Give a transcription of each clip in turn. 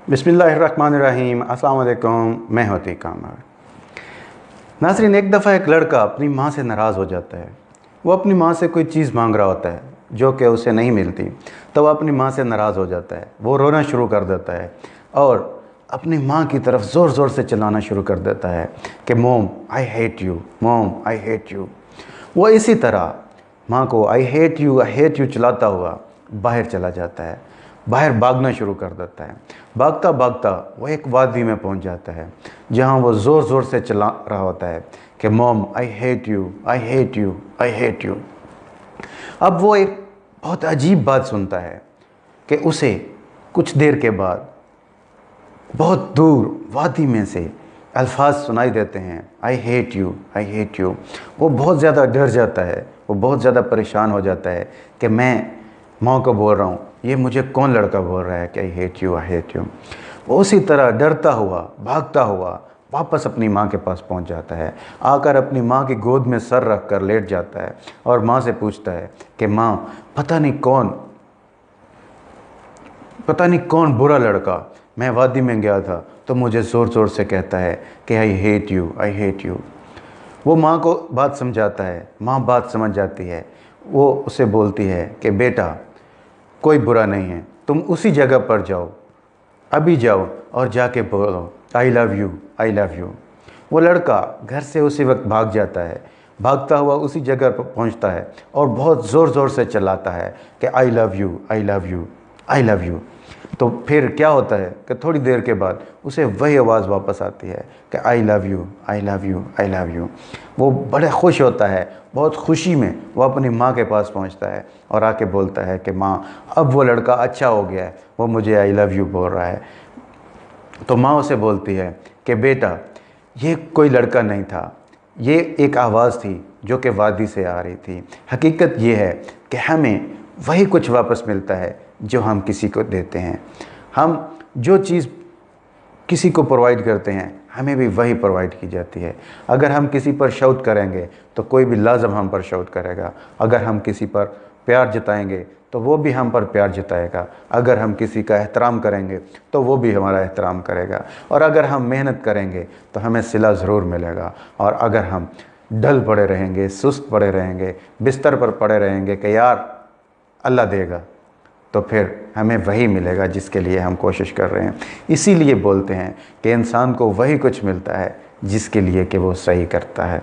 बिस्मिल्लाहिर्रहमानिर्रहीम। अस्सलाम वालेकुम। मैं होती कामर। नाज़रीन, एक दफ़ा एक लड़का अपनी माँ से नाराज़ हो जाता है। वो अपनी माँ से कोई चीज़ मांग रहा होता है जो कि उसे नहीं मिलती, तो वह अपनी माँ से नाराज़ हो जाता है। वो रोना शुरू कर देता है और अपनी माँ की तरफ ज़ोर ज़ोर से चिल्लाना शुरू कर देता है कि मोम आई हेट यू, मोम आई हेट यू। वो इसी तरह माँ को आई हेट यू चिल्लाता हुआ बाहर चला जाता है, बाहर भागना शुरू कर देता है। भागता भागता वो एक वादी में पहुंच जाता है जहां वो ज़ोर ज़ोर से चिल्ला रहा होता है कि mom I hate you, I hate you, I hate you. अब वो एक बहुत अजीब बात सुनता है कि उसे कुछ देर के बाद बहुत दूर वादी में से अल्फाज सुनाई देते हैं, I hate you, I hate you. वो बहुत ज़्यादा डर जाता है, वो बहुत ज़्यादा परेशान हो जाता है कि मैं माँ को बोल रहा हूँ, ये मुझे कौन लड़का बोल रहा है कि I hate you, I hate you. वो उसी तरह डरता हुआ भागता हुआ वापस अपनी माँ के पास पहुँच जाता है। आकर अपनी माँ की गोद में सर रख कर लेट जाता है और माँ से पूछता है कि माँ, पता नहीं कौन बुरा लड़का, मैं वादी में गया था तो मुझे ज़ोर ज़ोर से कहता है कि I hate you, I hate you. वो माँ को बात समझाता है, माँ बात समझ जाती है। वो उसे बोलती है कि बेटा कोई बुरा नहीं है, तुम उसी जगह पर जाओ, अभी जाओ और जाके बोलो I love you, I love you. वो लड़का घर से उसी वक्त भाग जाता है, भागता हुआ उसी जगह पर पहुंचता है और बहुत ज़ोर ज़ोर से चिल्लाता है कि I love you, I love you, I love you. तो फिर क्या होता है कि थोड़ी देर के बाद उसे वही आवाज़ वापस आती है कि I love you, I love you, I love you. वो बड़े खुश होता है, बहुत खुशी में वो अपनी माँ के पास पहुँचता है और आके बोलता है कि माँ, अब वो लड़का अच्छा हो गया है, वो मुझे आई लव यू बोल रहा है। तो माँ उसे बोलती है कि बेटा ये कोई लड़का नहीं था, ये एक आवाज़ थी जो कि वादी से आ रही थी। हकीकत ये है कि हमें वही कुछ वापस मिलता है जो हम किसी को देते हैं। हम जो चीज़ किसी को प्रोवाइड करते हैं हमें भी वही प्रोवाइड की जाती है। अगर हम किसी पर शौक़ करेंगे तो कोई भी लाजम हम पर शौक़ करेगा। अगर हम किसी पर प्यार जताएंगे तो वो भी हम पर प्यार जताएगा। अगर हम किसी का एहतराम करेंगे तो वो भी हमारा एहतराम करेगा। और अगर हम मेहनत करेंगे तो हमें सिला ज़रूर मिलेगा। और अगर हम डल पड़े रहेंगे, सुस्त पड़े रहेंगे, बिस्तर पर पड़े रहेंगे कि यार अल्लाह देगा, तो फिर हमें वही मिलेगा जिसके लिए हम कोशिश कर रहे हैं। इसीलिए बोलते हैं कि इंसान को वही कुछ मिलता है जिसके लिए कि वो सही करता है।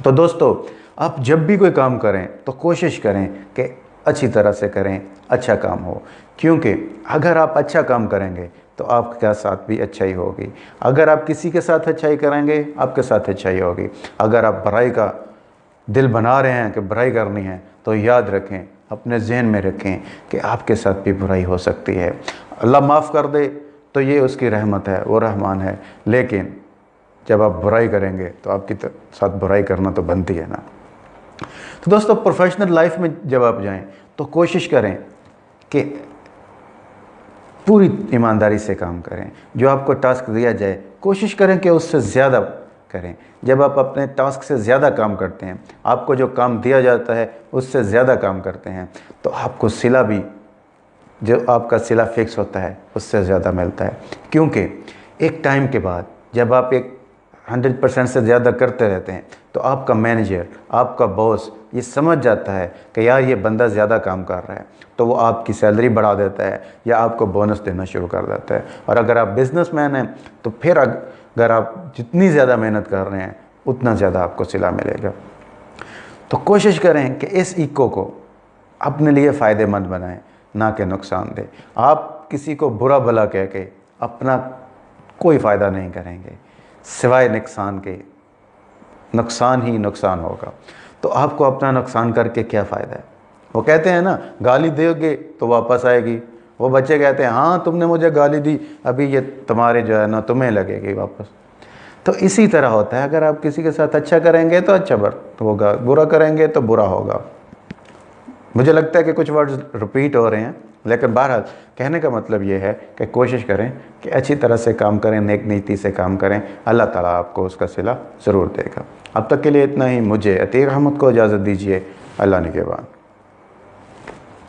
तो दोस्तों, आप जब भी कोई काम करें तो कोशिश करें कि अच्छी तरह से करें, अच्छा काम हो। क्योंकि अगर आप अच्छा काम करेंगे तो आपके साथ भी अच्छाई होगी। अगर आप किसी के साथ अच्छाई करेंगे, आपके साथ अच्छाई होगी। अगर आप बुराई का दिल बना रहे हैं कि बुराई करनी है, तो याद रखें, अपने जहन में रखें कि आपके साथ भी बुराई हो सकती है। अल्लाह माफ़ कर दे तो ये उसकी रहमत है, वो रहमान है। लेकिन जब आप बुराई करेंगे तो आपके साथ बुराई करना तो बनती है ना। तो दोस्तों, प्रोफेशनल लाइफ में जब आप जाएं तो कोशिश करें कि पूरी ईमानदारी से काम करें। जो आपको टास्क दिया जाए कोशिश करें कि उससे ज़्यादा करें। जब आप अपने टास्क से ज़्यादा काम करते हैं, आपको जो काम दिया जाता है उससे ज़्यादा काम करते हैं, तो आपको सिला भी, जो आपका सिला फिक्स होता है, उससे ज़्यादा मिलता है। क्योंकि एक टाइम के बाद जब आप एक 100% से ज़्यादा करते रहते हैं तो आपका मैनेजर, आपका बॉस ये समझ जाता है कि यार ये बंदा ज़्यादा काम कर रहा है, तो वो आपकी सैलरी बढ़ा देता है या आपको बोनस देना शुरू कर देता है। और अगर आप बिज़नेसमैन हैं तो फिर अगर आप जितनी ज़्यादा मेहनत कर रहे हैं उतना ज़्यादा आपको सिला मिलेगा। तो कोशिश करें कि इस इको को अपने लिए फ़ायदेमंद बनाएं, ना कि नुकसान दें। आप किसी को बुरा भला कह के अपना कोई फ़ायदा नहीं करेंगे, सिवाय नुकसान के। नुकसान ही नुकसान होगा, तो आपको अपना नुकसान करके क्या फ़ायदा है। वो कहते हैं ना, गाली दोगे तो वापस आएगी। वो बच्चे कहते हैं हाँ तुमने मुझे गाली दी, अभी ये तुम्हारे जो है ना तुम्हें लगेगी वापस। तो इसी तरह होता है, अगर आप किसी के साथ अच्छा करेंगे तो अच्छा होगा, बुरा करेंगे तो बुरा होगा। मुझे लगता है कि कुछ वर्ड्स रिपीट हो रहे हैं, लेकिन बहरहाल कहने का मतलब ये है कि कोशिश करें कि अच्छी तरह से काम करें, नेक नीति से काम करें। अल्लाह ताला आपको उसका सिला ज़रूर देगा। अब तक के लिए इतना ही। मुझे अतीक अहमद को इजाज़त दीजिए। अल्लाह निगहबान।